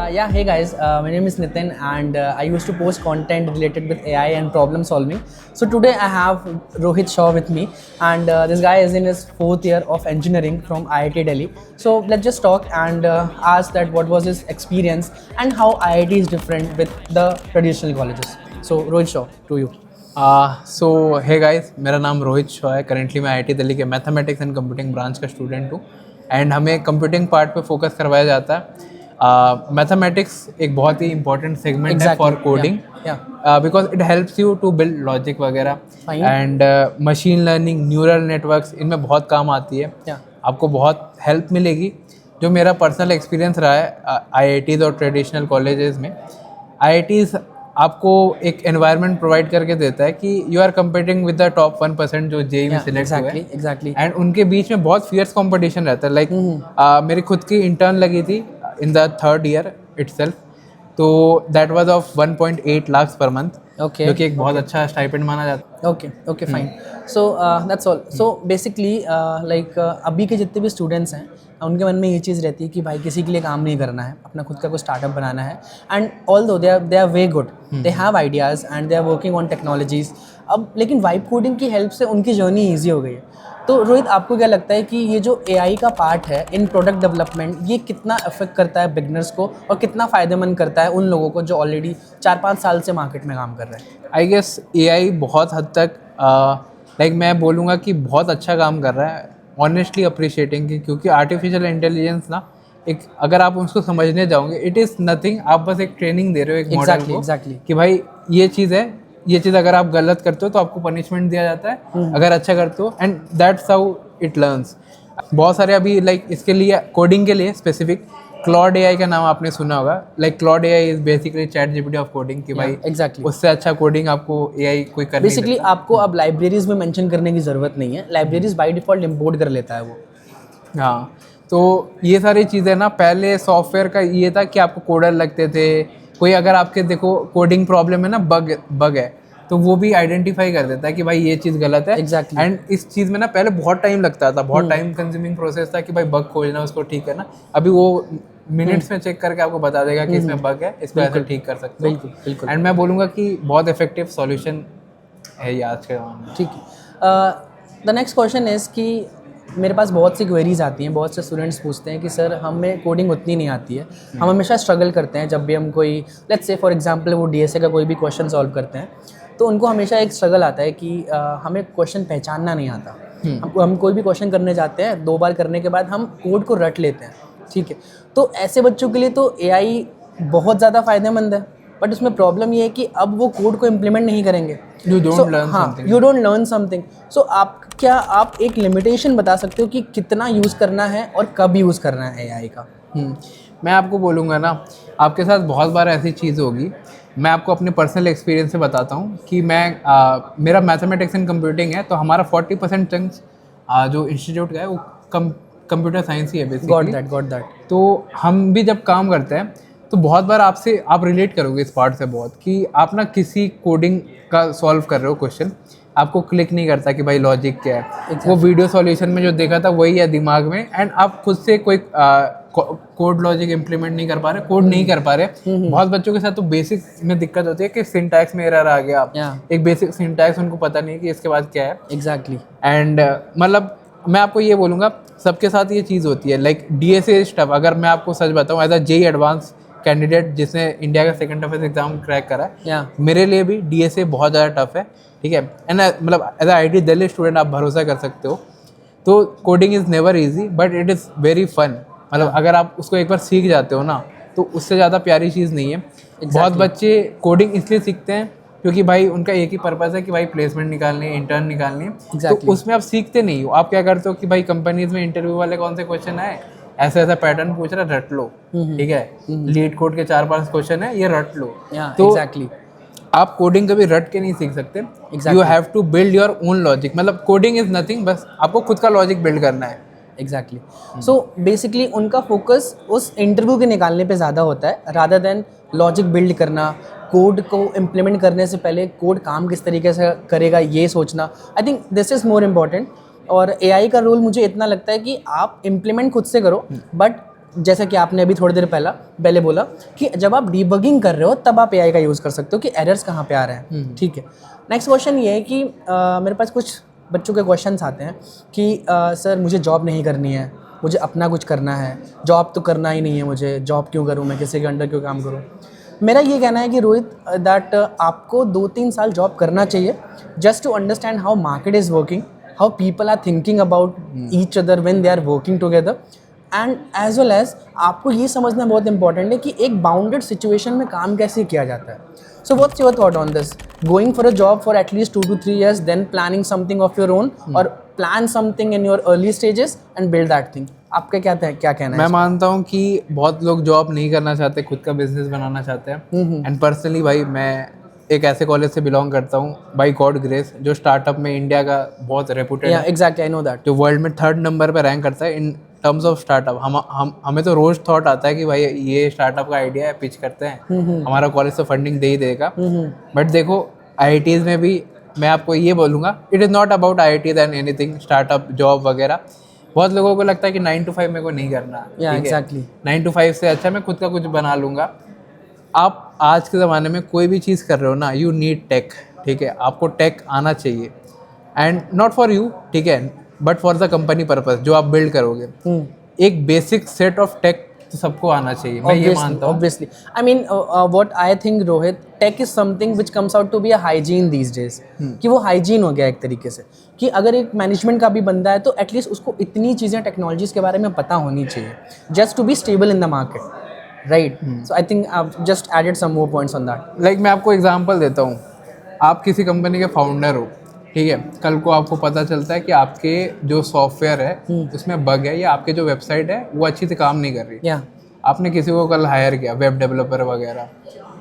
Yeah, hey guys, my name is Nitin and I used to post content related with AI and problem solving. So today I have Rohit Shaw with me and this guy is in his 4th year of engineering from IIT Delhi. So let's just talk and ask that what was his experience and how IIT is different with the traditional colleges. So Rohit Shaw, to you. So hey guys, मेरा नाम रोहित शॉ है। Currently मैं IIT Delhi के mathematics and computing branch का student हूँ and हमें computing part पे focus करवाया जाता है। मैथमेटिक्स एक बहुत ही इंपॉर्टेंट सेगमेंट है for coding because it helps you to build logic वगैरह and machine learning, neural networks इनमें बहुत काम आती है। आपको बहुत हेल्प मिलेगी। जो मेरा पर्सनल एक्सपीरियंस रहा है आईआईटीज़ और ट्रेडिशनल कॉलेजेस में, आईआईटीज़ आपको एक एनवायरनमेंट प्रोवाइड करके देता है कि you are competing with the top 1% जो जेईई सिलेक्ट हुए हैं एंड उनके बीच में बहुत फियर्स कंपटीशन रहता है। लाइक मेरी खुद की इंटर्न लगी थी in the 3rd year itself, तो that was of 1.8 lakh per month, जो कि एक बहुत अच्छा स्टाइपेंड माना जाता है। Okay fine. So that's all. So basically like अभी के जितने भी स्टूडेंट्स हैं उनके मन में ये चीज़ रहती है कि भाई किसी के लिए काम नहीं करना है, अपना खुद का कोई स्टार्टअप बनाना है। And although they are way good, they have ideas and they are working on technologies. अब लेकिन वाइब कोडिंग की हेल्प से उनकी जर्नी ईजी हो गई है। तो रोहित, आपको क्या लगता है कि ये जो एआई का पार्ट है इन प्रोडक्ट डेवलपमेंट, ये कितना अफेक्ट करता है बिगनर्स को और कितना फ़ायदेमंद करता है उन लोगों को जो ऑलरेडी 4-5 साल से मार्केट में काम कर रहे हैं? आई गेस एआई बहुत हद तक लाइक मैं बोलूँगा कि बहुत अच्छा काम कर रहा है, ऑनेस्टली अप्रिशिएटिंग, क्योंकि आर्टिफिशियल इंटेलिजेंस ना एक, अगर आप उसको समझने जाओगे, इट इज़ नथिंग। आप बस एक ट्रेनिंग दे रहे हो एक मॉडल को कि भाई ये चीज़ है, ये चीज़ अगर आप गलत करते हो तो आपको पनिशमेंट दिया जाता है, अगर अच्छा करते हो, and that's how it learns. बहुत सारे अभी लाइक इसके लिए कोडिंग के लिए स्पेसिफिक क्लॉड एआई का नाम आपने सुना होगा। Like Claude AI is basically chat GPT of coding, कि भाई उससे अच्छा कोडिंग आपको एआई कोई कर नहीं सकता। बेसिकली आपको अब लाइब्रेरीज में मेंशन करने की ज़रूरत नहीं है, लाइब्रेरीज बाय डिफ़ॉल्ट इंपोर्ट कर लेता है वो। हाँ, तो ये सारी चीज़ें ना, पहले सॉफ्टवेयर का ये था कि आपको कोडर लगते थे। कोई अगर आपके देखो कोडिंग प्रॉब्लम है ना, बग है, तो वो भी आइडेंटिफाई कर देता है कि भाई ये चीज़ गलत है। एंड इस चीज़ में ना पहले बहुत टाइम लगता था, बहुत टाइम कंज्यूमिंग प्रोसेस था कि भाई बग खोजना, उसको ठीक करना। अभी वो मिनट्स में चेक करके आपको बता देगा कि इसमें बग है, इसको ऐसे ठीक कर सकते हो। बिल्कुल। एंड मैं बोलूँगा कि बहुत इफेक्टिव सॉल्यूशन है ये आज के ज़माने में। ठीक है। द नेक्स्ट क्वेश्चन इज़ कि मेरे पास बहुत सी क्वेरीज आती हैं, बहुत से स्टूडेंट्स पूछते हैं कि सर हमें कोडिंग उतनी नहीं आती है, हम हमेशा स्ट्रगल करते हैं जब भी हम कोई, लेट्स से फॉर एग्जांपल वो डीएसए का कोई भी क्वेश्चन सॉल्व करते हैं, तो उनको हमेशा एक स्ट्रगल आता है कि हमें क्वेश्चन पहचानना नहीं आता। हम कोई भी क्वेश्चन करने जाते हैं, 2 बार करने के बाद हम कोड को रट लेते हैं, ठीक है। तो ऐसे बच्चों के लिए तो एआई बहुत ज़्यादा फ़ायदेमंद है, बट उसमें प्रॉब्लम ये है कि अब वो कोड को इम्प्लीमेंट नहीं करेंगे। You don't learn something. So आप एक लिमिटेशन बता सकते हो कि कितना यूज़ करना है और कब यूज़ करना है एआई का? मैं आपको बोलूँगा ना, आपके साथ बहुत बार ऐसी चीज़ होगी। मैं आपको अपने पर्सनल एक्सपीरियंस से बताता हूँ कि मेरा मैथमेटिक्स एंड कंप्यूटिंग है, तो हमारा 40% चंक्स जो इंस्टीट्यूट का है वो कंप्यूटर साइंस ही है बेसिकली। Got that. तो हम भी जब काम करते हैं तो बहुत बार आप रिलेट करोगे इस पार्ट से बहुत, कि आप ना किसी कोडिंग का सॉल्व कर रहे हो क्वेश्चन, आपको क्लिक नहीं करता कि भाई लॉजिक क्या है। वो वीडियो सॉल्यूशन में जो देखा था वही है दिमाग में, एंड आप खुद से कोई कोड लॉजिक इम्प्लीमेंट नहीं कर पा रहे, कोड नहीं कर पा रहे। बहुत बच्चों के साथ तो बेसिक में दिक्कत होती है कि सिंटैक्स में एरर आ गया, एक बेसिक सिंटैक्स उनको पता नहीं कि इसके बाद क्या है। एग्जैक्टली। एंड मतलब मैं आपको ये बोलूँगा, सबके साथ ये चीज़ होती है। लाइक डीएसए स्टफ, अगर मैं आपको सच बताऊँ, as a JEE advance candidate जिसने इंडिया का 2nd टफेस्ट एग्जाम क्रैक करा है, मेरे लिए भी डीएसए बहुत ज़्यादा टफ है, ठीक है। एंड मतलब as a IIT Delhi student आप भरोसा कर सकते हो। तो coding is never easy but it is very fun. मतलब अगर आप उसको एक बार सीख जाते हो ना, तो उससे ज़्यादा प्यारी चीज़ नहीं है। बहुत बच्चे कोडिंग इसलिए सीखते हैं क्योंकि भाई उनका एक ही पर्पज़ है कि भाई प्लेसमेंट निकालनी है, इंटर्न निकालनी है। तो उसमें आप सीखते नहीं हो। आप क्या करते हो कि भाई कंपनीज में इंटरव्यू वाले कौन से क्वेश्चन आए, ऐसा पैटर्न पूछ रहा, रट लो, ठीक है। लीड कोड के 4-5 क्वेश्चन है, ये रट लो। तो आप कोडिंग कभी रट के नहीं सीख सकते। You have to build your own logic. मतलब कोडिंग इज नथिंग, बस आपको खुद का लॉजिक बिल्ड करना है। एग्जैक्टली। सो बेसिकली उनका फोकस उस इंटरव्यू के निकालने पे ज़्यादा होता है रादर देन लॉजिक बिल्ड करना, कोड को इम्प्लीमेंट करने से पहले कोड काम किस तरीके से करेगा ये सोचना। I think this is more important. और एआई का रोल मुझे इतना लगता है कि आप इम्प्लीमेंट खुद से करो, बट जैसा कि आपने अभी थोड़ी देर पहले बोला कि जब आप डीबगिंग कर रहे हो तब आप एआई का यूज़ कर सकते हो कि एरर्स कहाँ पे आ रहे हैं, ठीक है। नेक्स्ट क्वेश्चन ये है कि मेरे पास कुछ बच्चों के क्वेश्चंस आते हैं कि सर मुझे जॉब नहीं करनी है, मुझे अपना कुछ करना है, जॉब तो करना ही नहीं है मुझे, जॉब क्यों करूँ, मैं किसी के अंडर क्यों काम करूँ। मेरा ये कहना है कि रोहित दैट आपको 2-3 साल जॉब करना चाहिए just to understand how market is working, how people are thinking about each other when they are working together, and as well as आपको ये समझना बहुत इंपॉर्टेंट है कि एक बाउंडेड सिचुएशन में काम कैसे किया जाता है। So what's your thought on this, going for a job for at least 2 to 3 years, then planning something of your own, और plan something in your early stages and build that thing. आपका क्या कहना है? मैं मानता हूँ कि बहुत लोग जॉब नहीं करना चाहते, खुद का बिजनेस बनाना चाहते हैं। एंड पर्सनली भाई मैं एक ऐसे कॉलेज से बिलोंग करता हूँ बाई गॉड ग्रेस, जो स्टार्टअप में इंडिया का बहुत रेपुटेड है। Exactly, I know that. जो वर्ल्ड में 3rd नंबर पे रैंक करता है इन टर्म्स ऑफ स्टार्टअप। हमें तो रोज थॉट आता है कि भाई ये स्टार्टअप का आइडिया है, पिच करते हैं, हमारा कॉलेज तो फंडिंग दे ही देगा। बट देखो IITs में भी मैं आपको ये बोलूँगा, it is not about IIT and anything, startup job वगैरह। बहुत लोगों को लगता है कि 9 to 5 मेरे को नहीं करना, एग्जैक्टली 9 to 5 से अच्छा मैं खुद का कुछ बना लूँगा। आप आज के ज़माने में कोई भी चीज़ कर रहे हो ना, यू नीड टेक, ठीक है, आपको टेक आना चाहिए, एंड नॉट फॉर यू, ठीक है, but for the company purpose जो आप बिल्ड करोगे। एक बेसिक सेट ऑफ टेक तो सबको आना चाहिए, मैं ये मानता हूँ। Obviously, I mean, what I think, Rohit, tech is something which comes out to be a hygiene these days. कि वो हाइजीन हो गया एक तरीके से, कि अगर एक मैनेजमेंट का भी बंदा है तो एटलीस्ट उसको इतनी चीज़ें टेक्नोलॉजीज के बारे में पता होनी चाहिए, just to be stable in the market, right? So I think I just added some more points on that. Like मैं आपको एग्जांपल देता हूँ, आप किसी कंपनी के फाउंडर हो, ठीक है, कल को आपको पता चलता है कि आपके जो सॉफ्टवेयर है उसमें बग है, या आपके जो वेबसाइट है वो अच्छी से काम नहीं कर रही। आपने किसी को कल हायर किया, वेब डेवलपर वगैरह,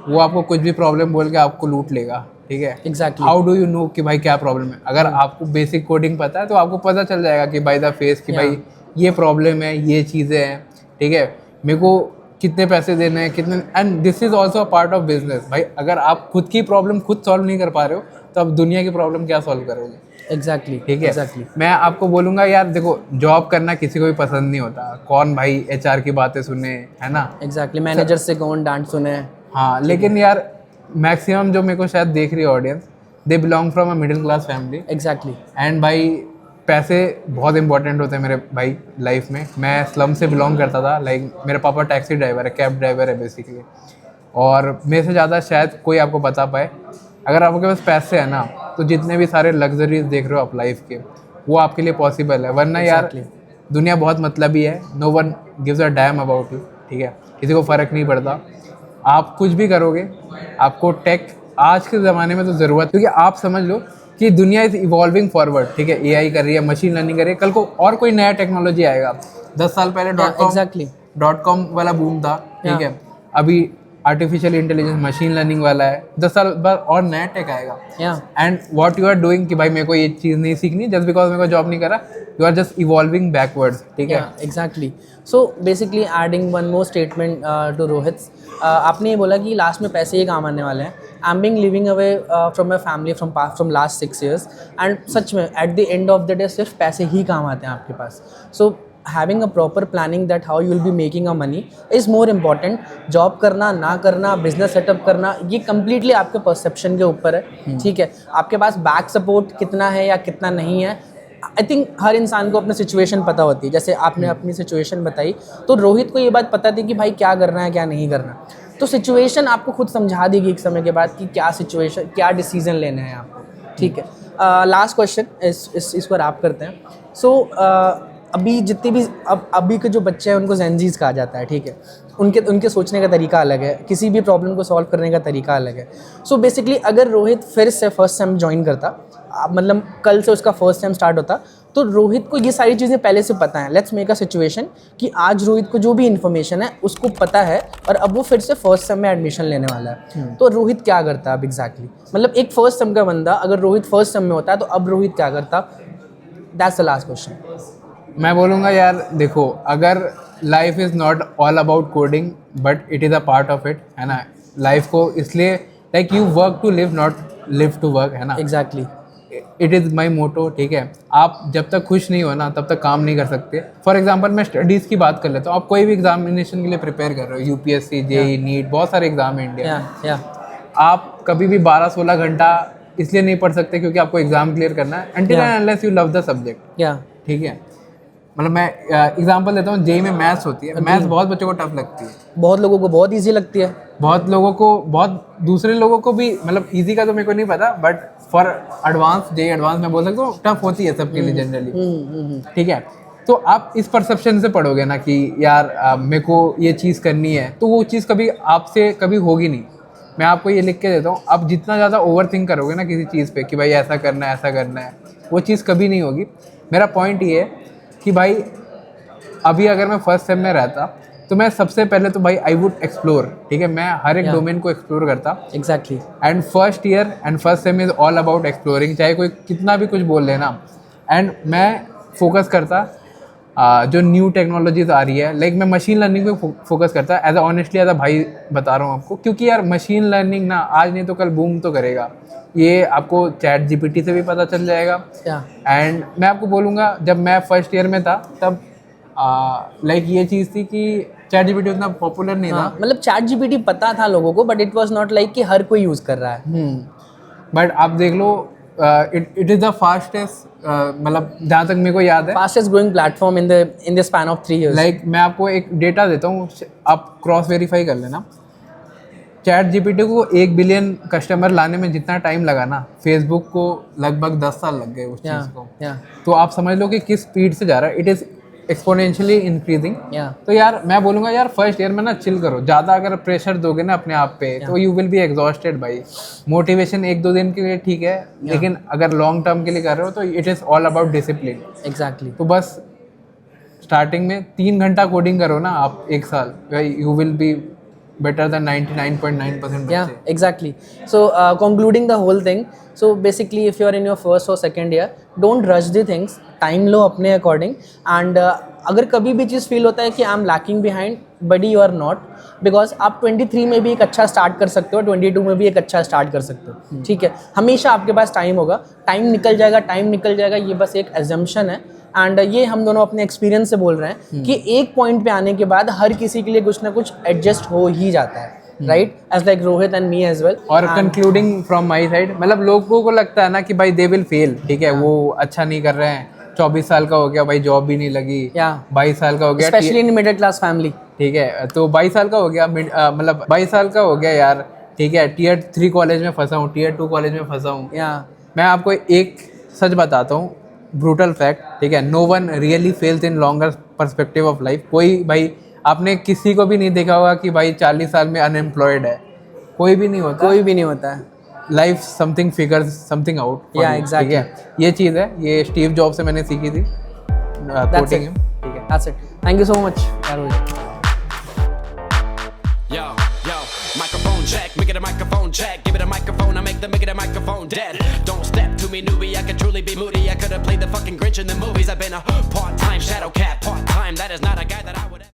वो आपको कुछ भी प्रॉब्लम बोल के आपको लूट लेगा, ठीक है। Exactly, how do you know कि भाई क्या प्रॉब्लम है? अगर आपको बेसिक कोडिंग पता है तो आपको पता चल जाएगा कि बाय द फेस कि भाई ये प्रॉब्लम है, ये चीज़ें हैं, ठीक है, मेरे को कितने पैसे देने हैं, कितने। And this is also a part of business. भाई अगर आप खुद की प्रॉब्लम खुद सॉल्व नहीं कर पा रहे हो तो आप दुनिया की प्रॉब्लम क्या सॉल्व करोगे? एग्जैक्टली, ठीक है। एग्जैक्टली, मैं आपको बोलूँगा यार देखो, जॉब करना किसी को भी पसंद नहीं होता, कौन भाई HR की बातें सुने, है ना? एग्जैक्टली, मैनेजर से कौन डांट सुने। हाँ, लेकिन यार मैक्सिमम जो मेरे को शायद देख रही है audience, they belong from a middle class family. Exactly, and भाई पैसे बहुत इंपॉर्टेंट होते हैं मेरे भाई लाइफ में। मैं स्लम से बिलोंग करता था, लाइक मेरे पापा टैक्सी ड्राइवर है, कैब ड्राइवर है बेसिकली, और मेरे से ज़्यादा शायद कोई आपको बता पाए। अगर आपके पास पैसे है ना, तो जितने भी सारे लग्जरीज देख रहे हो आप लाइफ के, वो आपके लिए पॉसिबल है। वरना यार दुनिया बहुत मतलबी है, no one gives a damn about you, ठीक है, किसी को फ़र्क नहीं पड़ता। आप कुछ भी करोगे, आपको टेक आज के ज़माने में तो ज़रूरत, क्योंकि आप समझ लो कि दुनिया इज़ इवॉल्विंग फॉरवर्ड, ठीक है। AI कर रही है, मशीन लर्निंग कर रही है, कल को और कोई नया टेक्नोलॉजी आएगा। 10 साल पहले .com वाला बूम था, ठीक है, अभी आर्टिफिशियल इंटेलिजेंस, मशीन लर्निंग वाला है, 10 साल बाद और नया टेक आएगा। And what you are doing कि भाई मेरे को ये चीज़ नहीं सीखनी जस्ट बिकॉज मेरे को जॉब नहीं करा, you are just evolving backwards, ठीक है। Exactly. So basically adding one more statement to Rohit, आपने ये बोला कि लास्ट में पैसे ही काम आने वाले हैं। I am being living away from my family from last 6 years, and सच में at the end of the day सिर्फ पैसे ही काम आते हैं आपके पास। So having a proper planning that how you will be making a money is more important. Job करना ना करना, बिजनेस सेटअप करना, ये कम्प्लीटली आपके परसेप्शन के ऊपर है, ठीक है। आपके पास बैक सपोर्ट कितना है या कितना नहीं है, आई थिंक हर इंसान को अपनी सिचुएशन पता होती है। जैसे आपने अपनी सिचुएशन बताई, तो रोहित को ये बात पता थी कि भाई क्या करना है क्या नहीं करना, तो सिचुएशन आपको खुद समझा देगी एक समय के बाद कि क्या सिचुएशन, क्या डिसीजन लेना है आपको, ठीक है। लास्ट क्वेश्चन इसको रैप करते हैं। सो अभी जितने भी अभी के जो बच्चे हैं उनको जेनजीज कहा जाता है, ठीक है। उनके सोचने का तरीका अलग है, किसी भी प्रॉब्लम को सॉल्व करने का तरीका अलग है। सो बेसिकली अगर रोहित फिर से फर्स्ट सेम ज्वाइन करता, मतलब कल से उसका फर्स्ट सेम स्टार्ट होता, तो रोहित को ये सारी चीज़ें पहले से पता है। लेट्स मेक अ सिचुएशन कि आज रोहित को जो भी इन्फॉर्मेशन है उसको पता है, और अब वो फिर से फर्स्ट सेम में एडमिशन लेने वाला है। तो रोहित क्या करता अब एग्जैक्टली, मतलब एक फर्स्ट सेम का बंदा अगर रोहित फर्स्ट सेम में होता है तो अब रोहित क्या करता? That's the last question. मैं बोलूँगा यार देखो, अगर life is not all about coding but it is a part of it, है ना। लाइफ को इसलिए like you work to live, not live to work, है ना। Exactly. It is my motto, ठीक है। आप जब तक खुश नहीं हो ना तब तक काम नहीं कर सकते। फॉर एग्जांपल मैं स्टडीज़ की बात कर लेता हूँ। आप कोई भी एग्जामिनेशन के लिए प्रिपेयर कर रहे हो, यूपीएससी, जेई, नीट, बहुत सारे एग्जाम है इंडिया में। आप कभी भी 12-16 घंटा इसलिए नहीं पढ़ सकते क्योंकि आपको एग्जाम क्लियर करना है, until and unless you love the subject, ठीक है। मतलब मैं एग्जांपल देता हूँ, जेई में मैथ्स होती है, मैथ्स बहुत बच्चों को टफ लगती है, बहुत लोगों को बहुत इजी लगती है, बहुत लोगों को, बहुत दूसरे लोगों को भी, मतलब इजी का तो मेरे को नहीं पता, but for advance, JEE advance मैं बोल सकता हूँ टफ होती है सबके लिए जनरली, ठीक है। तो आप इस परसेप्शन से पढ़ोगे ना कि यार मेरे को ये चीज़ करनी है, तो वो चीज़ कभी आपसे कभी होगी नहीं। मैं आपको ये लिख के देता हूँ, आप जितना ज़्यादा ओवर थिंक करोगे ना किसी चीज़ पे कि भाई ऐसा करना है, ऐसा करना है, वो चीज़ कभी नहीं होगी। मेरा पॉइंट ये है कि भाई अभी अगर मैं फर्स्ट सेम में रहता तो मैं सबसे पहले तो भाई आई वुड एक्सप्लोर, ठीक है। मैं हर एक डोमेन को एक्सप्लोर करता, exactly. And first year and first sem is all about exploring, चाहे कोई कितना भी कुछ बोल लेना। एंड मैं फोकस करता जो न्यू टेक्नोलॉजीज आ रही है, लाइक मैं मशीन लर्निंग पे फोकस करता as a honestly as a भाई बता रहा हूँ आपको, क्योंकि यार मशीन लर्निंग ना आज नहीं तो कल बूम तो करेगा। ये आपको चैट जीपीटी से भी पता चल जाएगा। एंड मैं आपको बोलूँगा, जब मैं फर्स्ट ईयर में था तब लाइक ये चीज़ थी कि चैट जीपीटी उतना पॉपुलर नहीं था। मतलब चैट जीपीटी पता था लोगों को, but it was not like कि हर कोई यूज़ कर रहा है। बट आप देख लो, इट इज़ द फास्टेस्ट, मतलब जहाँ तक मेरे को याद है, fastest growing platform in the span of 3 years। Like मैं आपको एक डेटा देता हूँ, आप क्रॉस वेरीफाई कर लेना। चैट जीपीटी को 1 बिलियन कस्टमर लाने में जितना टाइम लगा ना, फेसबुक को लगभग 10 साल लग गए उस चीज़ को। तो आप समझ लो कि किस स्पीड से जा रहा है, इट इज़ एक्सपोनेंशियली इंक्रीजिंग। तो यार मैं बोलूँगा यार फर्स्ट ईयर में ना चिल करो, ज़्यादा अगर प्रेशर दोगे ना अपने आप पे तो यू विल बी एग्जॉस्टेड भाई। मोटिवेशन 1-2 दिन के लिए ठीक है, लेकिन अगर लॉन्ग टर्म के लिए कर रहे हो तो it is all about discipline. Exactly. तो बस स्टार्टिंग में 3 घंटा कोडिंग करो ना आप 1 साल, you will be better than 99.9% yeah exactly. So concluding the whole thing, so basically if you are in your first or second year, don't rush the things, time लो अपने according, and अगर कभी भी चीज़ feel होता है कि I am lacking behind, buddy you are not, because आप 23 में भी एक अच्छा स्टार्ट कर सकते हो, 22 में भी एक अच्छा स्टार्ट कर सकते हो, ठीक है। हमेशा आपके पास टाइम होगा, टाइम निकल जाएगा, ये बस एक एजम्पशन है। एंड ये हम दोनों अपने एक्सपीरियंस से बोल रहे हैं कि एक पॉइंट पे आने के बाद हर किसी के लिए कुछ ना कुछ एडजस्ट हो ही जाता है, right, as like Rohit and me as well. और कंक्लूडिंग फ्रॉम माय साइड, मतलब लोगों को लगता है ना कि भाई दे विल फेल, ठीक है, वो अच्छा नहीं कर रहे हैं, 24 साल का हो गया भाई, जॉब भी नहीं लगी, 22 साल का हो गया, specially in middle class family, ठीक है, तो 22 साल का हो गया, मतलब 22 साल का हो गया यार, ठीक है, Tier 3 कॉलेज में फंसा हूँ, Tier 2 कॉलेज में फंसा हूँ। मैं आपको एक सच बताता हूँ, ब्रूटल फैक्ट, ठीक है, no one really fails in longer perspective of life. कोई भाई आपने किसी को भी नहीं देखा होगा कि भाई 40 साल में अनएम्प्लॉयड है, कोई भी नहीं होता है। Life something figures something out. Exactly, ये चीज़ है, ये स्टीव जॉब से मैंने सीखी थी, कोटिंग, ठीक है। That's it, thank you so much यार। Microphone check, make it a microphone check. Give it a microphone, I make the microphone dead. Don't step to me, newbie, I could truly be moody. I could have played the fucking Grinch in the movies. I've been a part-time shadow cat, part-time, that is not a guy that I would